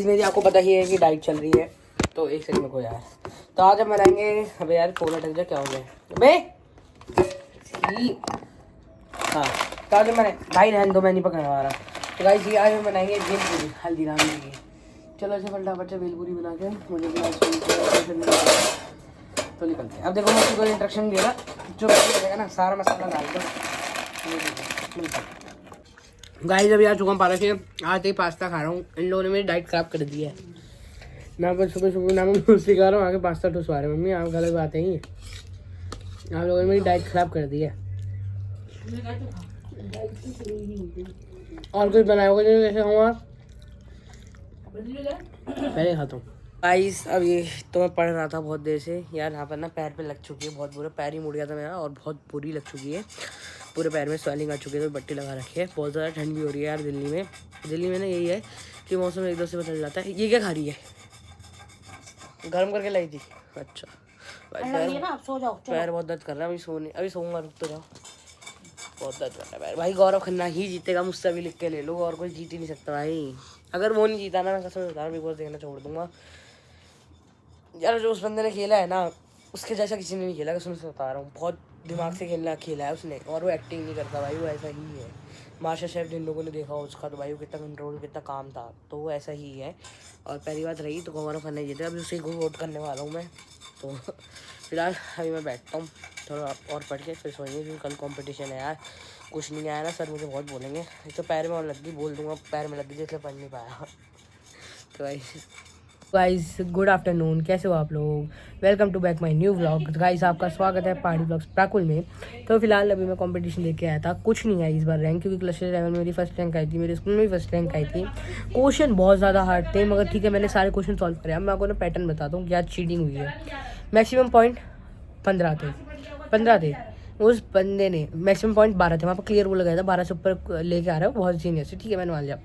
मेरी आपको पता ही है कि डाइट चल रही है, तो एक सेकंड को यार। तो आज हम बनाएंगे, अबे यार फोन अटक जा, क्या हो गया अबे। हाँ, तो आज हम बने भाई रहने दो, मैं नहीं पकड़ने वाला। तो गाइस ये आज हम बनाएंगे भेलपूरी हल्दीराम की। चलो ऐसे फटाफट से भेलपूरी बना के मुझे तो निकलते हैं। अब देखो मैं उसको इंस्ट्रक्शन दिया जो रहेगा ना, सारा मसाला डाल दो। गाइस अभी आ चुका हूँ पारा से, आज ही पास्ता खा रहा हूँ। इन लोगों ने मेरी डाइट खराब कर दी है। मैं बस सुबह सुबह ना मैं सिखा रहा हूँ, आगे पास्ता ठुसवा रहे मम्मी, आप गलत बात है। आप लोगों ने मेरी डाइट खराब कर दी है। और कुछ बनाया होगा जैसे हूँ पहले खाता हूँ। गाइस अब ये तो मैं पढ़ रहा था बहुत देर से यार। यहाँ पर ना पैर पे लग चुकी है बहुत बुरा, पैर ही मुड़ गया था मेरा और बहुत बुरी लग चुकी है। पूरे पैर में स्वेलिंग आ चुकी है, तो बट्टी लगा रखी है। बहुत ज़्यादा ठंड भी हो रही है यार दिल्ली में। दिल्ली में ना यही है कि मौसम एकदम से बदल जाता है। ये क्या खा रही है? गर्म करके लाई थी। अच्छा पैर बहुत दर्द कर रहा है। अभी सोऊंगा, रुक तो जाओ। बहुत दर्द कर रहा है पैर। भाई गौरव खन्ना ही जीतेगा, मुझसे भी लिख के ले लो, और कोई जीत ही नहीं सकता भाई। अगर वो नहीं जीता ना, मैं कसम बता रहा हूँ बिग बॉस देखना छोड़ दूंगा यार। जो उस बंदे ने खेला है ना, उसके जैसा किसी ने नहीं खेला, कसम से बता रहा हूँ। बहुत दिमाग से खेला है उसने, और वो एक्टिंग नहीं करता भाई, वो ऐसा ही है। मास्टर शेफ जिन लोगों ने देखा उसका, तो भाई वो कितना कंट्रोल, कितना काम था, तो वो ऐसा ही है। और पहली बात रही तो गौरव खन्ना जीते, अभी उसी को वोट करने वाला हूँ मैं। तो फिलहाल अभी मैं बैठता हूँ थोड़ा और पढ़ के, फिर सोएंगे, क्योंकि कल कंपटीशन है यार। कुछ नहीं आया ना सर, मुझे बहुत बोलेंगे। एक तो पैर में और लग गई, बोल दूंगा पैर में लग गई, इसलिए पढ़ नहीं पाया। तो गाइस गुड आफ्टरनून, कैसे हो आप लोग? Welcome to back my new vlog. Guys आपका स्वागत है पहाड़ी ब्लॉग्स प्राकुल में। तो फिलहाल अभी मैं कंपटीशन लेके आया था, कुछ नहीं है इस बार रैंक, क्योंकि क्लस्टर लेवल में मेरी फर्स्ट रैंक आई थी, मेरे स्कूल में भी फर्स्ट रैंक आई थी। क्वेश्चन बहुत ज़्यादा हार्ड थे, मगर ठीक है मैंने सारे क्वेश्चन सॉल्व करे। अब मैं आपको ना पैटर्न बताता हूँ कि आज चीटिंग हुई है। मैक्सिमम पॉइंट 15 थे। उस बंदे ने मैक्सिमम पॉइंट 12 थे, वहाँ पर क्लियर वो लगाया था 12 से ऊपर लेके आ रहा है, बहुत जीनियस है। ठीक है मैंने मान लिया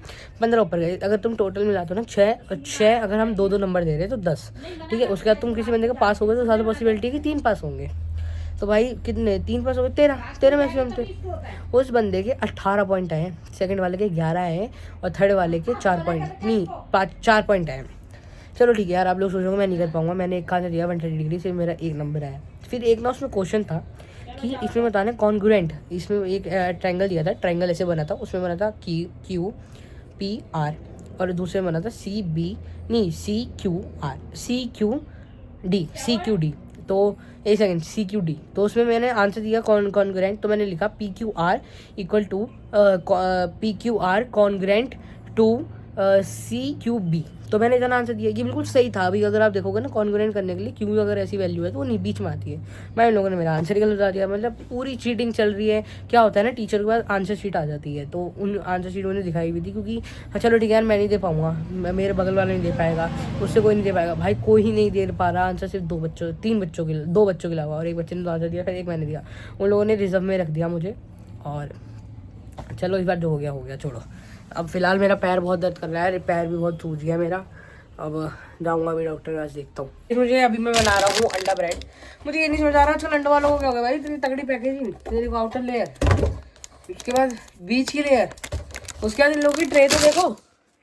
15 ऊपर गए। अगर तुम टोटल मिलाते हो ना 6, अगर हम 2 नंबर दे रहे हैं तो 10। ठीक है, उसके बाद तुम किसी बंदे का पास हो गए तो ज़्यादा पॉसिबिलिटी है कि 3 पास होंगे। तो भाई कितने 3 पास हो गए? 13 मैक्सिमम थे। उस बंदे के 18 पॉइंट आए, सेकंड वाले के 11 आए, और थर्ड वाले के 4 पॉइंट नहीं 4 पॉइंट आए। चलो ठीक है यार, आप लोग सोचोगे मैं नहीं कर पाऊंगा, मैंने एक खाने दिया 130 डिग्री से, मेरा 1 नंबर आया। फिर एक ना उसमें क्वेश्चन था कि इसमें बताना कॉन्ग्रुएंट, इसमें एक ट्रायंगल दिया था, ट्रायंगल ऐसे बना था, उसमें बना था QPR, और दूसरे में बना था CQD। तो एक सेकेंड, CQD, तो उसमें मैंने आंसर दिया कॉन्ग्रुएंट, तो मैंने लिखा PQR equal to PQR congruent to CQB। तो मैंने इतना आंसर दिया, ये बिल्कुल सही था। अभी अगर आप देखोगे ना कॉन्ग्रुएंट करने के लिए क्यों अगर ऐसी वैल्यू है तो वो नहीं बीच में आती है। मैं इन लोगों ने मेरा आंसर ही गलत बता दिया, मतलब पूरी चीटिंग चल रही है। क्या होता है ना, टीचर के पास आंसर शीट आ जाती है, तो उन आंसर शीट उन्हें दिखाई हुई थी, क्योंकि चलो ठीक है यार मैं नहीं दे पाऊँगा, मेरे बगल वाला नहीं दे पाएगा, उससे कोई नहीं दे पाएगा। भाई कोई ही नहीं दे पा रहा आंसर, सिर्फ 2 बच्चों के अलावा, और एक बच्चे ने तो आंसर दिया, फिर एक मैंने दिया। उन लोगों ने रिजर्व में रख दिया मुझे। और चलो इस बार जो हो गया छोड़ो। अब फिलहाल मेरा पैर बहुत दर्द कर रहा है, पैर भी बहुत सूज गया मेरा। अब जाऊंगा अभी डॉक्टर के पास, देखता हूँ। मुझे अभी मैं बना रहा हूँ अंडा ब्रेड। मुझे ये नहीं समझ आ रहा आजकल अंडा वालों को क्या हो गया भाई, इतनी तगड़ी पैकेजिंग। देखो आउटर लेयर, उसके बाद बीच की लेयर, उसके बाद इन लोगों की ट्रे तो देखो।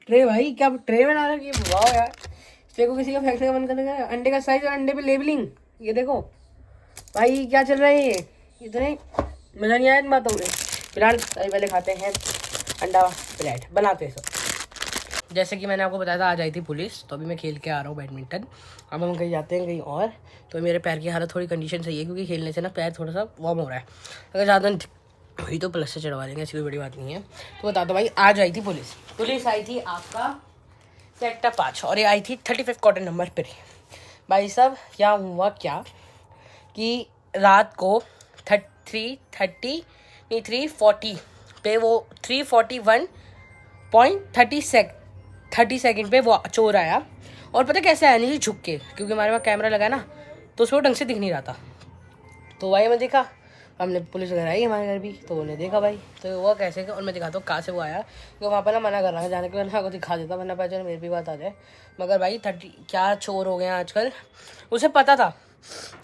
ट्रे भाई क्या ट्रे बना रहा है, वाह यार। ट्रे को किसी का फेंकने का मन करेगा। अंडे का साइज और अंडे पे लेबलिंग, ये देखो भाई क्या चल रहा है ये, इतने मज़ा नहीं आया इन बातों में। फिलहाल पहले खाते हैं अंडा ब्रेड, बनाते हैं सब। जैसे कि मैंने आपको बताया था आज आई थी पुलिस, तो अभी मैं खेल के आ रहा हूँ बैडमिंटन। अब हम कहीं जाते हैं कहीं और। तो मेरे पैर की हालत थोड़ी कंडीशन सही है, क्योंकि खेलने से ना पैर थोड़ा सा वार्म हो रहा है। अगर ज़्यादा हुई तो प्लस से चढ़वा लेंगे, ऐसी कोई बड़ी बात नहीं है। तो बता दो भाई, आज आई थी पुलिस आई थी आपका सेक्टर 5, और ये आई थी 35 क्वार्टर नंबर पर। भाई साहब क्या हुआ क्या कि रात को 340 पे वो 341.30 सेकंड पे वो चोर आया। और पता कैसे आया, नहीं झुक के, क्योंकि हमारे पास कैमरा लगा ना, तो उसको ढंग से दिख नहीं रहा था। तो भाई मैं देखा, हमने पुलिस घर आई हमारे घर भी, तो उन्होंने देखा भाई तो वो कैसे, और मैं दिखाता हूँ कहाँ से वो आया, क्योंकि वहाँ पर ना मना कर रहा है जाने के, वरना को दिखा देता, वरना पहचान मेरी भी बात आ जाए। मगर भाई 30 क्या चोर हो गए हैं आजकल। उसे पता था,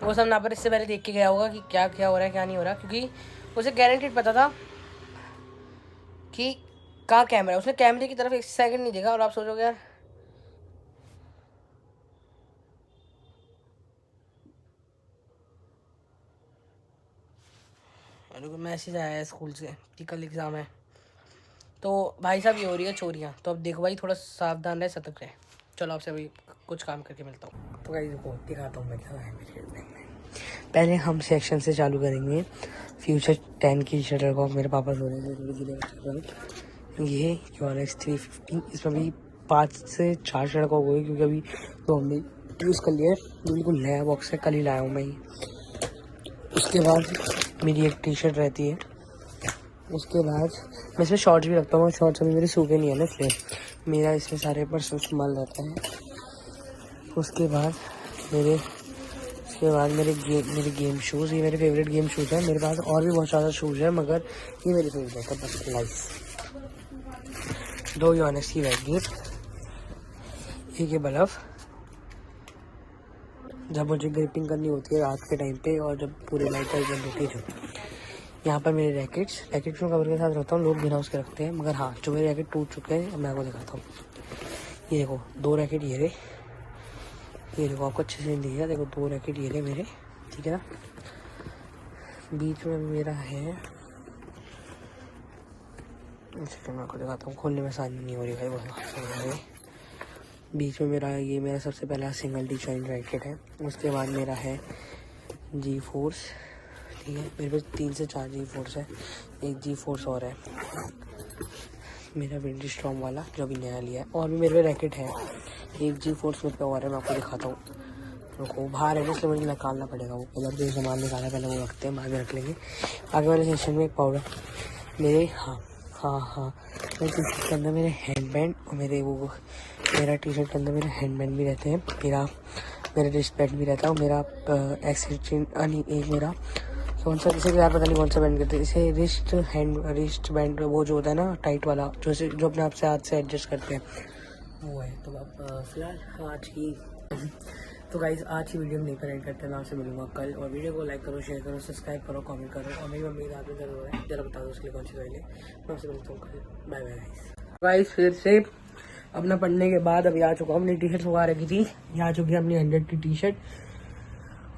वो सब ना पर इससे पहले देख के गया होगा कि क्या क्या हो रहा है क्या नहीं हो रहा, क्योंकि उसे गारंटीड पता था कि कहाँ कैमरा है। उसने कैमरे की तरफ 1 सेकंड नहीं देखा। और आप सोचोगे यार और मैसेज आया है स्कूल से कि कल एग्ज़ाम है। तो भाई साहब ये हो रही है चोरियाँ, तो अब देखो भाई थोड़ा सावधान रहे, सतर्क रहे। चलो आपसे अभी कुछ काम करके मिलता हूँ। तो भाई देखो दिखाता हूँ मैं क्या है मेरे बैग में। पहले हम सेक्शन से चालू करेंगे। फ्यूचर 10 की शटर कॉक मेरे पापा सो रहे हैं। ये Yonex 350, इसमें भी 5 से 4 शटर कॉक हो गई क्योंकि अभी तो हमने यूज़ कर लिया है। बिल्कुल नया बॉक्स है, कल ही लाया हूँ मैं ही। उसके बाद मेरी एक टी शर्ट रहती है। उसके बाद मैं इसमें शॉर्ट्स भी रखता हूँ, शॉर्ट्स अभी मेरे सूखे नहीं है ना, इसलिए मेरा इसमें सारे पर्सनल सामान रहता है। उसके बाद मेरे गेम शूज़, ये मेरे फेवरेट गेम शूज़ हैं। मेरे पास और भी बहुत ज़्यादा शूज़ है मगर ये मेरे फेवरेट है। बस लाइस 2 Yonex की बैगी, एक ये बल्ब जब मुझे ग्रिपिंग करनी होती है रात के टाइम पे और जब पूरी लाइट बंद होती है जो। यहाँ पर मेरे रैकेट्स में कवर के साथ रखता हूँ, लोग बिना उसके रखते हैं मगर हाँ जो मेरे रैकेट टूट चुके हैं अब मैं आपको दिखाता हूँ। ये देखो 2 रैकेट ये देखो आपको अच्छे से नहीं दिखेगा, देखो 2 रैकेट ये मेरे, ठीक है ना। बीच में मेरा है, मैं आपको दिखाता हूँ, खोलने में आसानी नहीं हो रही भाई बहुत। बीच में मेरा सबसे पहला सिंगल डी जॉइंट रैकेट है। उसके बाद मेरा है जी फोर्स, ठीक है। मेरे पास 3 से 4 जी फोर्स है, एक जी फोर्स और है मेरा विंडी स्ट्रॉन्ग वाला जो अभी नया लिया है। और भी मेरे पे रैकेट है, एक जी फोर्स मेरे पे और है, मैं आपको दिखाता हूँ। रुको बाहर है ना इसलिए मुझे निकालना पड़ेगा, वो कलर जो सामान निकाला पहले वो रखते हैं, बाद में रख लेंगे। आगे वाले सेक्शन में एक पाउडर मेरे, हाँ मेरे टी शर्ट के अंदर मेरे हैंड बैंड और मेरा टी शर्ट के अंदर मेरे हैंड बैंड भी रहते हैं, मेरा रिस्ट बैंड भी रहता है और मेरा एक मेरा कौन सा, जैसे कि यार पता नहीं कौन सा बैंड करते हैं इसे, रिस्ट बैंड वो जो होता है ना टाइट वाला, जो अपने आप से हाथ से एडजस्ट करते हैं वो है। तो अब फिलहाल आज की वीडियो में नहीं एंड करते हैं, ना आपसे मिलूंगा कल। और वीडियो को लाइक करो, शेयर करो, सब्सक्राइब करो, कमेंट करो। और मेरी मम्मी रात में जरूर है, जरा बता दो उसके लिए कौन सी दवाई ले। मैं आपसे मिलता हूँ कल, बाय बाय गाइस। फिर से अपना पढ़ने के बाद अभी आ चुका हूँ, अपनी टी शर्ट सुखा रखी थी, ये आ चुकी है अपनी 100 की टी शर्ट।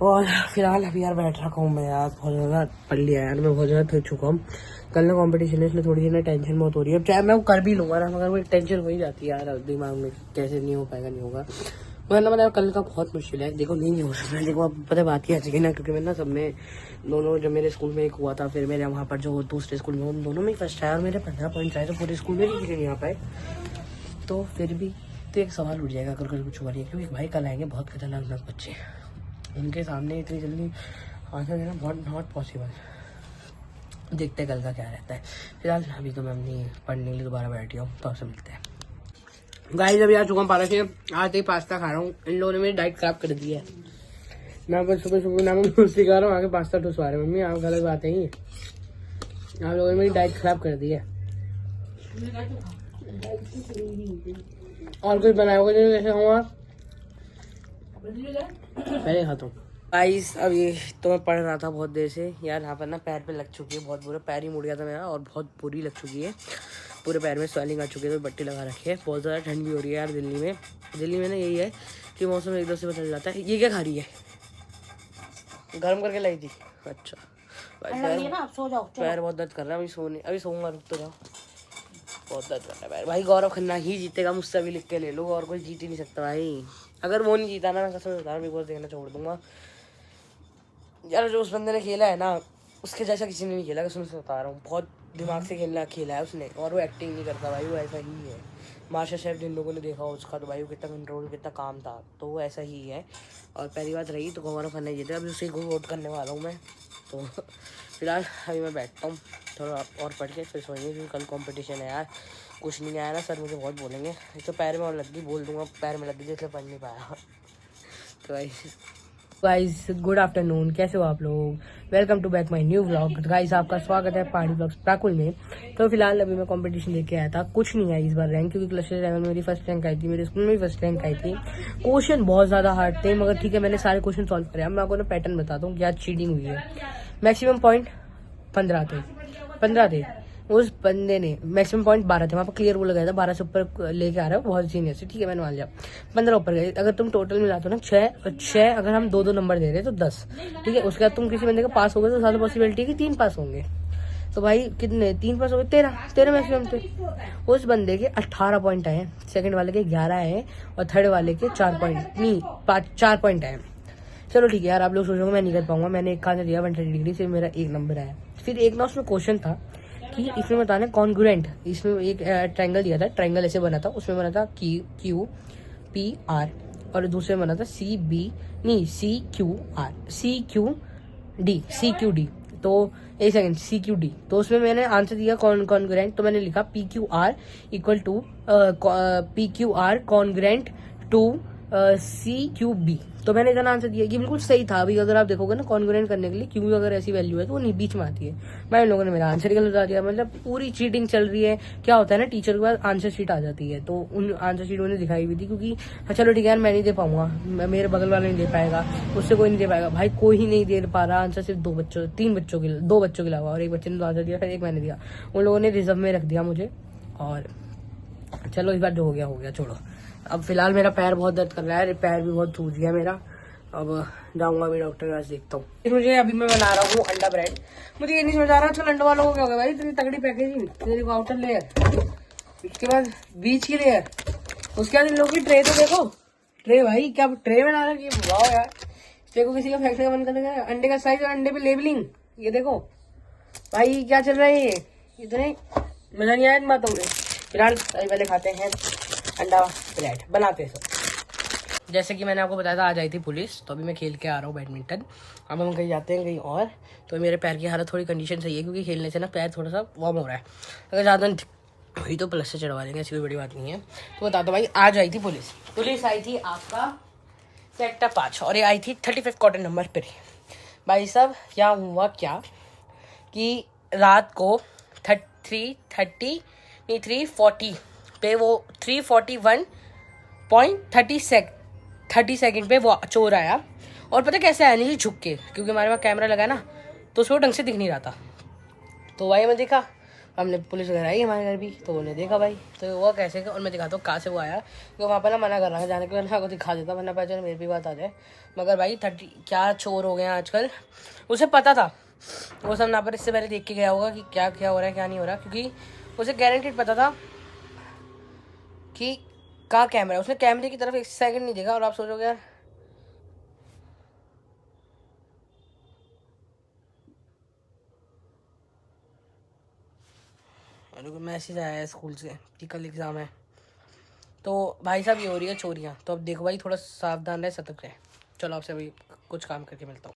और फिलहाल अभी यार बैठ रखा हूँ मैं यार, बहुत ज़्यादा पढ़ लिया यार, मैं बहुत ज़्यादा थक चुका हूँ। कल ना कंपटीशन है इसलिए थोड़ी सी ना टेंशन बहुत हो रही है। चाहे मैं वो कर भी लूँगा ना मगर वो टेंशन हो ही जाती है यार दिमाग में, कैसे नहीं हो पाएगा, नहीं होगा। मतलब मतलब कल का बहुत मुश्किल है, देखो नहीं हो सकता। देखो अब पता बात ही आ चुकी ना, क्योंकि मैं ना सब में दोनों, जब मेरे स्कूल में एक हुआ था, फिर मेरे वहाँ पर जो दूसरे स्कूल में, उन दोनों में फर्स्ट आया और मेरे 15 पॉइंट आए, तो पूरे स्कूल में किसी नहीं आ पाए। तो फिर भी तो एक सवाल उठ जाएगा अगर कुछ हुआ नहीं है, क्योंकि भाई कल आएंगे बहुत खतरनाक बच्चे, उनके सामने इतनी जल्दी आंसर देना नॉट पॉसिबल। देखते हैं कल का क्या रहता है। फिलहाल अभी तो मैं अपनी पढ़ने के लिए दोबारा बैठी हूँ, तो आपसे मिलते हैं गाइस। अभी आ चुका हूँ 12 से, आज ही पास्ता खा रहा हूँ। इन लोगों ने मेरी डाइट खराब कर दी है ना, बस सुबह ना मैं मुझसे खा रहा हूँ, आगे पास्ता ठुसवा रहे। मम्मी आप गलत बात है, आप लोगों ने मेरी डाइट खराब कर दी है। और कुछ बनाया होगा जैसे हूँ पहले खाता हूँ गाइस। अब ये तो मैं पढ़ रहा था बहुत देर से यार, यहाँ पर ना पैर पे लग चुकी है बहुत बुरा, पैर ही मुड़ गया था मेरा और बहुत बुरी लग चुकी है, पूरे पैर में स्वेलिंग आ चुकी है, तो पट्टी लगा रखी है। बहुत ज़्यादा ठंड भी हो रही है यार दिल्ली में ना यही है कि मौसम एकदम से बदल जाता है। ये क्या खा रही है, गर्म करके लाई थी, अच्छा पैर बहुत दर्द कर रहा है, अभी सोऊंगा, रुक तो जाओ, बहुत दर्द कर रहा है पैर। भाई गौरव खन्ना ही जीतेगा, मुझसे भी लिख के ले लो, और कोई जीत ही नहीं सकता भाई। अगर वो नहीं जीता ना, मैं कसम बता रहा हूँ बिग बॉस देखना छोड़ दूंगा यार। जो उस बंदे ने खेला है ना, उसके जैसा किसी ने नहीं खेला, कसम से बता रहा हूँ, बहुत दिमाग से खेला है उसने, और वो एक्टिंग नहीं करता भाई, वो ऐसा ही है। मास्टर शेफ जिन लोगों ने देखा उसका, तो भाई वो कितना कंट्रोल, कितना काम था, तो वो ऐसा ही है। और पहली बात रही तो गौरव खन्ना जीते, अभी उसे को वोट करने वाला हूँ मैं। तो फिलहाल अभी मैं बैठता हूँ थोड़ा और पढ़ के, फिर सोएंगे, क्योंकि कल कंपटीशन है यार। कुछ नहीं आया ना सर मुझे बहुत बोलेंगे, एक तो पैर में और लग गई, बोल दूंगा पैर में लग गई इसलिए पढ़ नहीं पाया। तो गाइस गुड आफ्टरनून, कैसे हो आप लोग, welcome to back my new vlog. Guys आपका स्वागत है पहाड़ी ब्लॉग्स प्राकुल में। तो फिलहाल अभी मैं कंपटीशन लेके आया था, कुछ नहीं आई इस बार रैंक, क्योंकि क्लस्टर लेवल में मेरी फर्स्ट रैंक आई थी, मेरे स्कूल में भी फर्स्ट रैंक आई थी। क्वेश्चन बहुत ज्यादा हार्ड थे मगर ठीक है, मैंने सारे क्वेश्चन सॉल्व करे। अब मैं आपको ना पैटर्न बताता हूँ क्या चीटिंग हुई है। मैक्सिमम पॉइंट 15 थे, उस बंदे ने मैक्सिमम पॉइंट 12 थे, वहाँ पर क्लियर वो लगाया था 12 से ऊपर लेके आ रहा है, बहुत जीनियस है, ठीक है मैंने मान लिया। 15 ऊपर गए, अगर तुम टोटल मिलाते हो ना 6 अगर हम 2 नंबर दे रहे हैं तो 10, ठीक है। उसके बाद तुम किसी बंदे का पास हो गए तो ज्यादा पॉसिबिलिटी है कि 3 पास होंगे। तो भाई कितने 3 पास हो गए, 13 मैक्सिमम थे। उस बंदे के 18 पॉइंट आए, सेकंड वाले के 11 आए और थर्ड वाले के 4 पॉइंट नहीं 4 पॉइंट आए। चलो ठीक है यार, आप लोग सोचोगे मैं नहीं कर पाऊंगा, मैंने एक खाने दिया 130 डिग्री से, मेरा 1 नंबर आया। फिर एक ना उसमें क्वेश्चन था कि इसमें बताना कॉन्ग्रुएंट, इसमें एक ट्रायंगल दिया था, ट्रायंगल ऐसे बना था, उसमें बना था क्यू पी आर और दूसरे में बना था सी बी नहीं C Q R C Q D. तो एक सेकंड सी क्यू डी, तो उसमें मैंने आंसर दिया कॉन्ग्रुएंट, तो मैंने लिखा P Q R equal to P Q R congruent to C Q B. तो मैंने इतना आंसर दिया, ये बिल्कुल सही था। अभी अगर आप देखोगे ना कॉन्ग्रुएंट करने के लिए क्यों अगर ऐसी वैल्यू है तो वो नहीं बीच में आती है। भाई इन लोगों ने मेरा आंसर ही गलत बता दिया, मतलब पूरी चीटिंग चल रही है। क्या होता है ना, टीचर के पास आंसर शीट आ जाती है, तो उन आंसर शीट उन्हें दिखाई हुई थी, क्योंकि चलो ठीक है यार मैं नहीं दे पाऊंगा, मेरे बगल वाले नहीं दे पाएगा, उससे कोई नहीं दे पाएगा। भाई कोई ही नहीं दे पा रहा आंसर, सिर्फ 2 बच्चों के अलावा, और एक बच्चे ने तो आंसर दिया, फिर एक मैंने दिया। उन लोगों ने रिजर्व में रख दिया मुझे। और चलो इस बार जो हो गया छोड़ो। अब फिलहाल मेरा पैर बहुत दर्द कर रहा है, पैर भी बहुत सूज गया मेरा। अब जाऊंगा अभी डॉक्टर के पास, देखता हूँ। मुझे अभी मैं बना रहा हूँ अंडा ब्रेड। मुझे ये नहीं समझ आ रहा आजकल अंडा वालों को क्या हो गया भाई, इतनी तगड़ी पैकेजिंग, तेरे को आउटर लेयर, उसके बाद बीच की लेयर, उसके बाद इन लोगों की ट्रे तो देखो, ट्रे भाई क्या ट्रे बना रहा है, वाह यार। देखो किसी का फेंकने का मन करता है, अंडे का साइज और अंडे पे लेबलिंग, ये देखो भाई क्या चल रहा है ये, इतने मजा नहीं आया इन बातों में। फिलहाल पहले खाते हैं अंडा ब्रेड, बनाते हैं सब। जैसे कि मैंने आपको बताया था आज आई थी पुलिस, तो अभी मैं खेल के आ रहा हूँ बैडमिंटन। अब हम कहीं जाते हैं कहीं और, तो मेरे पैर की हालत थोड़ी कंडीशन सही है, क्योंकि खेलने से ना पैर थोड़ा सा वार्म हो रहा है। अगर ज़्यादा हुई तो प्लस से चढ़वा लेंगे, ऐसी कोई बड़ी बात नहीं है। तो बता दो भाई, आज आई थी पुलिस आई थी आपका सेक्टर 5 और ये आई थी 35 क्वार्टर नंबर पर। भाई साहब क्या हुआ क्या कि रात को 340 पे वो 341.30 सेकंड पे वो चोर आया। और पता कैसे आया, नहीं झुक के, क्योंकि हमारे पास कैमरा लगा ना, तो उसको ढंग से दिख नहीं रहा था। तो भाई मैं देखा, हमने पुलिस घर आई हमारे घर भी, तो उन्होंने देखा भाई तो वो कैसे, और मैं दिखाता हूँ कहाँ से वो आया, क्योंकि वहाँ पर ना मना कर रहा है जाने के, वरना को दिखा देता, वरना पहचान मेरी भी बात आ जाए। मगर भाई 30 क्या चोर हो गए हैं आजकल, उसे पता था, वो सब ना पर इससे पहले देख के गया होगा कि क्या क्या हो रहा है क्या नहीं हो रहा, क्योंकि उसे गारंटीड पता था कि कहाँ कैमरा है। उसने कैमरे की तरफ 1 सेकंड नहीं देखा। और आप सोचोगे यार मैसेज आया है स्कूल से कि कल एग्ज़ाम है, तो भाई साहब ये हो रही है चोरियाँ। तो अब देखो भाई थोड़ा सावधान रहे, सतर्क रहे। चलो आपसे अभी कुछ काम करके मिलता हूँ।